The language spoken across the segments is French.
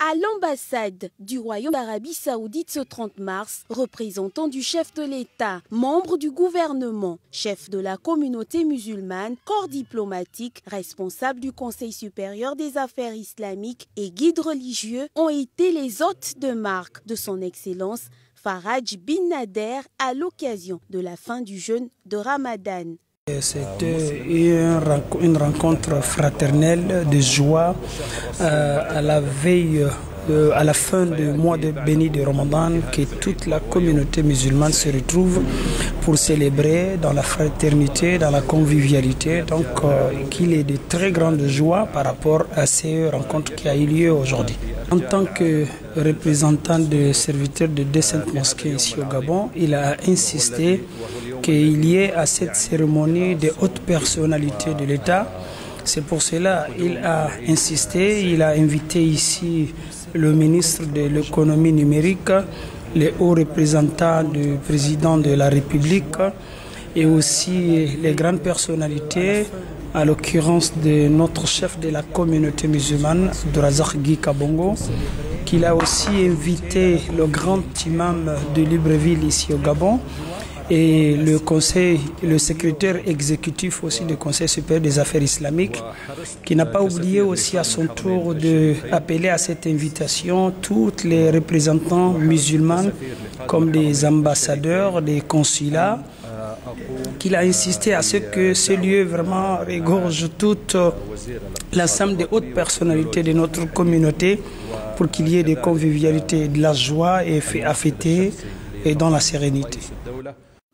À l'ambassade du Royaume d'Arabie Saoudite ce 30 mars, représentants du chef de l'État, membres du gouvernement, chef de la communauté musulmane, corps diplomatique, responsables du Conseil supérieur des affaires islamiques et guides religieux ont été les hôtes de marque de son Excellence Faraj bin Nader à l'occasion de la fin du jeûne de Ramadan. C'était une rencontre fraternelle de joie à la veille, à la fin du mois béni de Ramadan, que toute la communauté musulmane se retrouve pour célébrer dans la fraternité, dans la convivialité. Donc qu'il y ait de très grandes joies par rapport à ces rencontres qui a eu lieu aujourd'hui. En tant que représentant des serviteurs de deux saintes mosquées ici au Gabon, il a insisté qu'il y ait à cette cérémonie de hautes personnalités de l'État. C'est pour cela qu'il a insisté, il a invité ici le ministre de l'économie numérique, les hauts représentants du président de la République et aussi les grandes personnalités, à l'occurrence de notre chef de la communauté musulmane, Abdourazak Guy Kabongo, qu'il a aussi invité le grand imam de Libreville ici au Gabon, et le secrétaire exécutif aussi du Conseil supérieur des affaires islamiques, qui n'a pas oublié aussi à son tour d'appeler à cette invitation tous les représentants musulmans comme des ambassadeurs, des consulats, qu'il a insisté à ce que ce lieu vraiment regorge toute l'ensemble des hautes personnalités de notre communauté pour qu'il y ait des convivialités, de la joie et à fêter et dans la sérénité.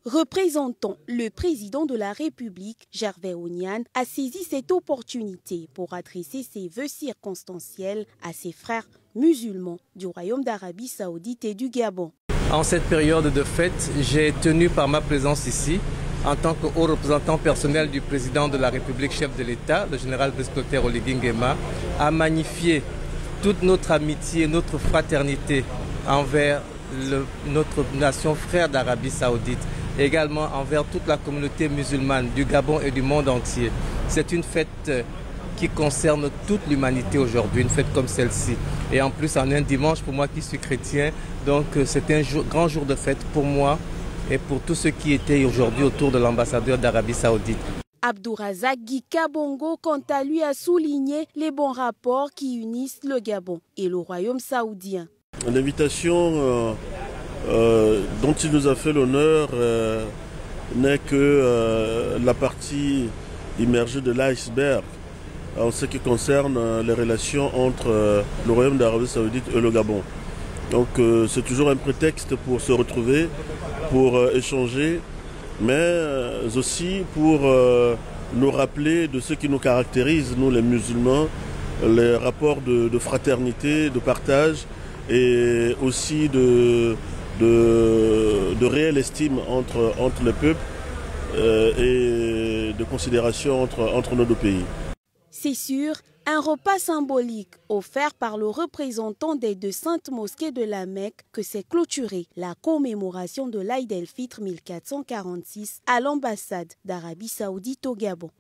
Représentant le président de la République, Gervais Onyan, a saisi cette opportunité pour adresser ses vœux circonstanciels à ses frères musulmans du Royaume d'Arabie Saoudite et du Gabon. En cette période de fête, j'ai tenu par ma présence ici, en tant que haut représentant personnel du président de la République, chef de l'État, le général Brice Clotaire Oligui Nguema, à magnifier toute notre amitié, notre fraternité envers notre nation frère d'Arabie Saoudite, également envers toute la communauté musulmane du Gabon et du monde entier. C'est une fête qui concerne toute l'humanité aujourd'hui, une fête comme celle-ci. Et en plus, en un dimanche, pour moi qui suis chrétien, donc c'est un grand jour de fête pour moi et pour tous ceux qui étaient aujourd'hui autour de l'ambassadeur d'Arabie Saoudite. Abdourazak Guy Kabongo, quant à lui, a souligné les bons rapports qui unissent le Gabon et le Royaume saoudien. L'invitation dont il nous a fait l'honneur n'est que la partie immergée de l'iceberg en ce qui concerne les relations entre le Royaume d'Arabie Saoudite et le Gabon. Donc c'est toujours un prétexte pour se retrouver, pour échanger, mais aussi pour nous rappeler de ce qui nous caractérise, nous les musulmans, les rapports de fraternité, de partage et aussi de réelle estime entre les peuples et de considération entre nos deux pays. C'est sûr, un repas symbolique offert par le représentant des deux saintes mosquées de la Mecque que s'est clôturé la commémoration de l'Aïd el-Fitr 1446 à l'ambassade d'Arabie Saoudite au Gabon.